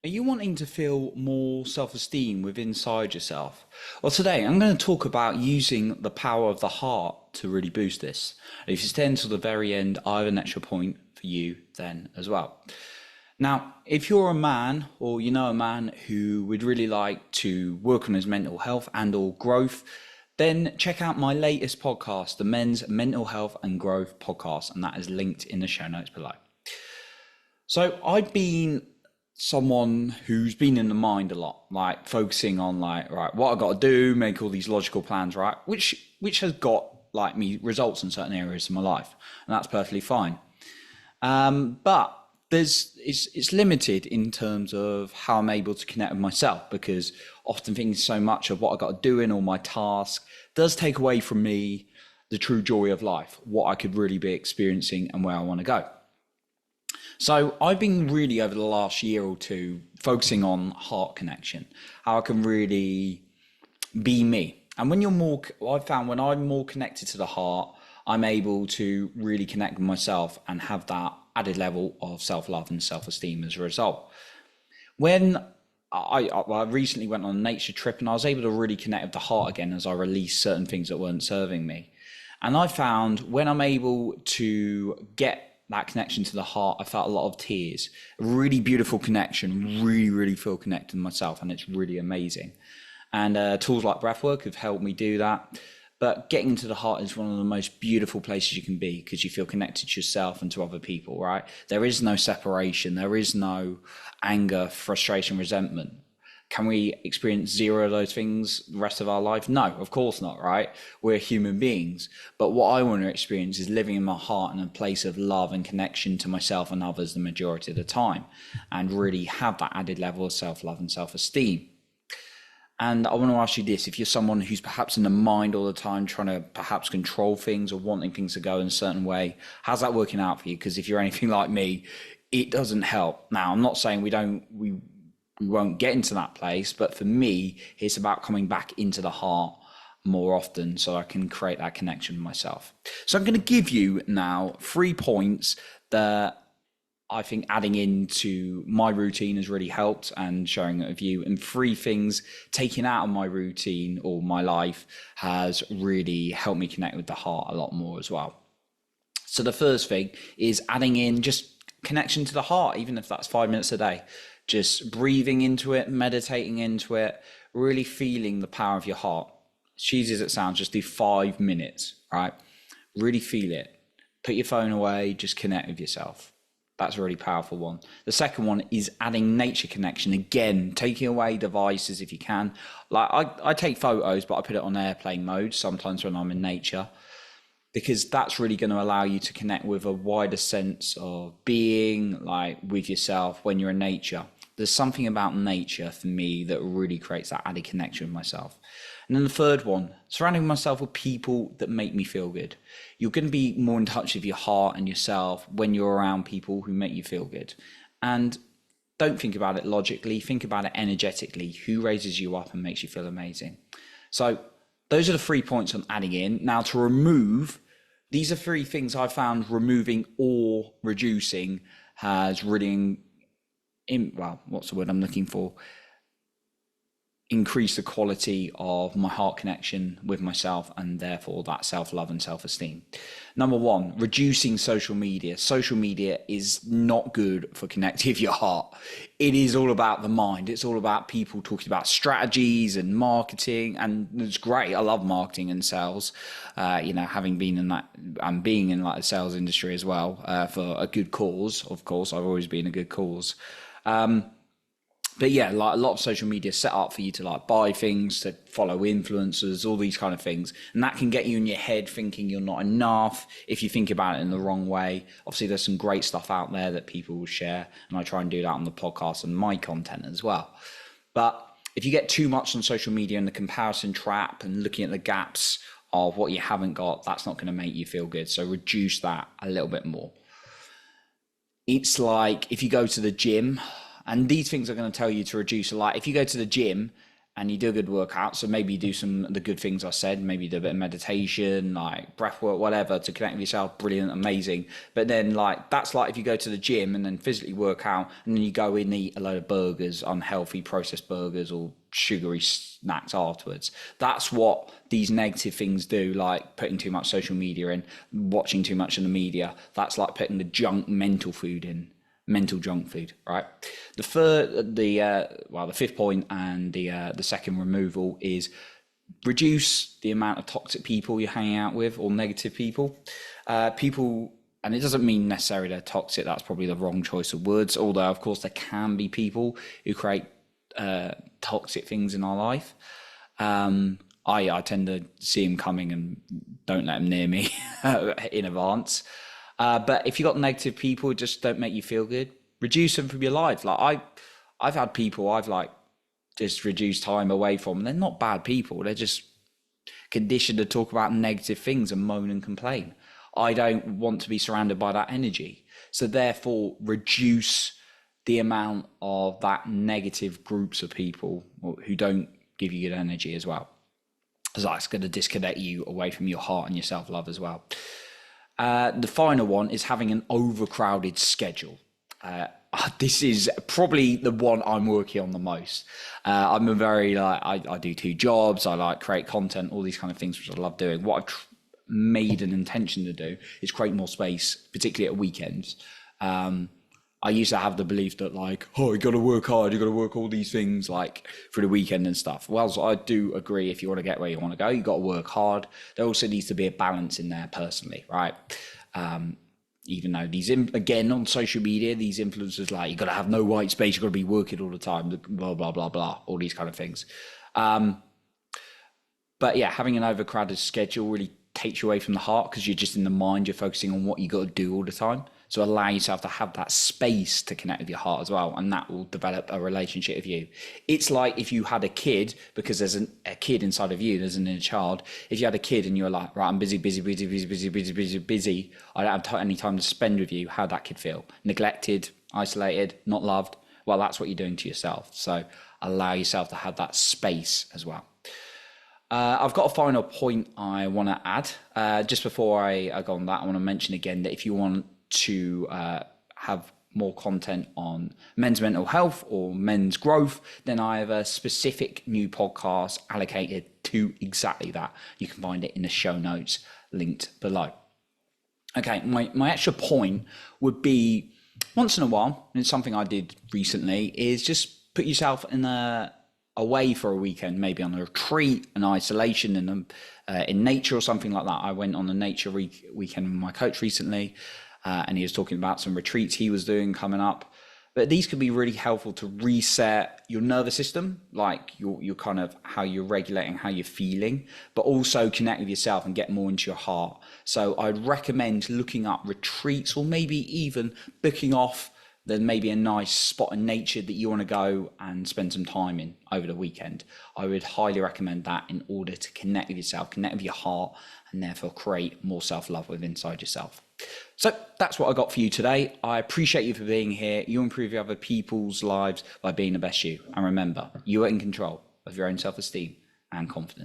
Are you wanting to feel more self-esteem within inside yourself? Well, today I'm going to talk about using the power of the heart to really boost this. And if you stay until the very end, I have an extra point for you then as well. Now, if you're a man or you know a man who would really like to work on his mental health and or growth, then check out my latest podcast, the Men's Mental Health and Growth podcast, and that is linked in the show notes below. So I've been someone who's been in the mind a lot, like focusing on like, right, what I got to do, make all these logical plans, right? Which has got like me results in certain areas of my life, and that's perfectly fine. But it's limited in terms of how I'm able to connect with myself, because often things, so much of what I got to do in all my task does take away from me the true joy of life, what I could really be experiencing and where I want to go. So I've been really over the last year or two focusing on heart connection, how I can really be me. And when you're more, I've found when I'm more connected to the heart, I'm able to really connect with myself and have that added level of self-love and self-esteem as a result. When I recently went on a nature trip and I was able to really connect with the heart again as I released certain things that weren't serving me. And I found when I'm able to get that connection to the heart, I felt a lot of tears, a really beautiful connection, really feel connected to myself, and it's really amazing. And tools like breathwork have helped me do that. But getting into the heart is one of the most beautiful places you can be, because you feel connected to yourself and to other people, right? There is no separation. There is no anger, frustration, resentment. Can we experience zero of those things the rest of our life? No, of course not, right? We're human beings. But what I want to experience is living in my heart in a place of love and connection to myself and others the majority of the time, and really have that added level of self-love and self-esteem. And I want to ask you this: if you're someone who's perhaps in the mind all the time, trying to perhaps control things or wanting things to go in a certain way, how's that working out for you? Because if you're anything like me, it doesn't help. Now, I'm not saying we won't get into that place, but for me, it's about coming back into the heart more often so I can create that connection with myself. So I'm going to give you now 3 points that I think adding into my routine has really helped, and sharing it with you, and 3 things taking out of my routine or my life has really helped me connect with the heart a lot more as well. So the first thing is adding in just connection to the heart, even if that's 5 minutes a day. Just breathing into it, meditating into it, really feeling the power of your heart. As cheesy as it sounds, just do 5 minutes, right? Really feel it. Put your phone away, just connect with yourself. That's a really powerful one. The second one is adding nature connection. Again, taking away devices if you can. Like I take photos, but I put it on airplane mode sometimes when I'm in nature, because that's really going to allow you to connect with a wider sense of being, like with yourself when you're in nature. There's something about nature for me that really creates that added connection with myself. And then the third one, surrounding myself with people that make me feel good. You're going to be more in touch with your heart and yourself when you're around people who make you feel good. And don't think about it logically, think about it energetically. Who raises you up and makes you feel amazing? So those are the 3 points I'm adding in. Now to remove, these are 3 things I found removing or reducing has really, what's the word I'm looking for? Increase the quality of my heart connection with myself, and therefore that self-love and self-esteem. Number 1, reducing social media. Social media is not good for connecting with your heart. It is all about the mind. It's all about people talking about strategies and marketing, and it's great. I love marketing and sales. Having been in that and being in like the sales industry as well, for a good cause. Of course, I've always been a good cause. But yeah, like a lot of social media is set up for you to like buy things, to follow influencers, all these kind of things. And that can get you in your head thinking you're not enough if you think about it in the wrong way. Obviously, there's some great stuff out there that people will share, and I try and do that on the podcast and my content as well. But if you get too much on social media and the comparison trap and looking at the gaps of what you haven't got, that's not going to make you feel good. So reduce that a little bit more. It's like if you go to the gym, and these things are going to tell you to reduce a lot. If you go to the gym and you do a good workout. So maybe you do some of the good things I said, maybe you do a bit of meditation, like breath work, whatever, to connect with yourself. Brilliant, amazing. But then like, that's like if you go to the gym and then physically work out and then you go in and eat a load of burgers, unhealthy processed burgers or sugary snacks afterwards. That's what these negative things do, like putting too much social media in, watching too much of the media. That's like putting the junk mental food in. Mental junk food, right? The fifth point and the second removal is reduce the amount of toxic people you're hanging out with or negative people. People, and it doesn't mean necessarily they're toxic. That's probably the wrong choice of words. Although, of course, there can be people who create toxic things in our life. I tend to see them coming and don't let them near me in advance. But if you've got negative people who just don't make you feel good, reduce them from your life. Like I've had people I've like just reduced time away from. They're not bad people. They're just conditioned to talk about negative things and moan and complain. I don't want to be surrounded by that energy. So therefore, reduce the amount of that negative groups of people who don't give you good energy as well. Because that's going to disconnect you away from your heart and your self-love as well. The final one is having an overcrowded schedule. This is probably the one I'm working on the most. I'm a very I do 2 jobs. I like create content, all these kind of things, which I love doing. What I've made an intention to do is create more space, particularly at weekends. I used to have the belief that like, oh, you got to work hard, you got to work all these things like for the weekend and stuff. Well, so I do agree, if you want to get where you want to go, you got to work hard. There also needs to be a balance in there personally, right? Even though these, again, on social media, these influencers like, you got to have no white space, you got to be working all the time, blah, blah, blah, blah, all these kind of things. But yeah, having an overcrowded schedule really takes you away from the heart because you're just in the mind, you're focusing on what you got to do all the time. So allow yourself to have that space to connect with your heart as well, and that will develop a relationship with you. It's like if you had a kid, because there's a kid inside of you, there's an inner child. If you had a kid and you're like, right, I'm busy, I don't have any time to spend with you, how'd that kid feel? Neglected, isolated, not loved? Well, that's what you're doing to yourself. So allow yourself to have that space as well. I've got a final point I want to add. Just before I go on that, I want to mention again that if you want to have more content on men's mental health or men's growth, then I have a specific new podcast allocated to exactly that. You can find it in the show notes linked below. Okay, my extra point would be, once in a while, and it's something I did recently, is just put yourself away for a weekend, maybe on a retreat, an isolation in nature or something like that. I went on a nature weekend with my coach recently. And he was talking about some retreats he was doing coming up. But these could be really helpful to reset your nervous system, like your kind of how you're regulating, how you're feeling, but also connect with yourself and get more into your heart. So I'd recommend looking up retreats, or maybe even booking off then maybe a nice spot in nature that you want to go and spend some time in over the weekend. I would highly recommend that in order to connect with yourself, connect with your heart, and therefore create more self-love within inside yourself. So that's what I got for you today. I appreciate you for being here. You improve other people's lives by being the best you. And remember, you are in control of your own self-esteem and confidence.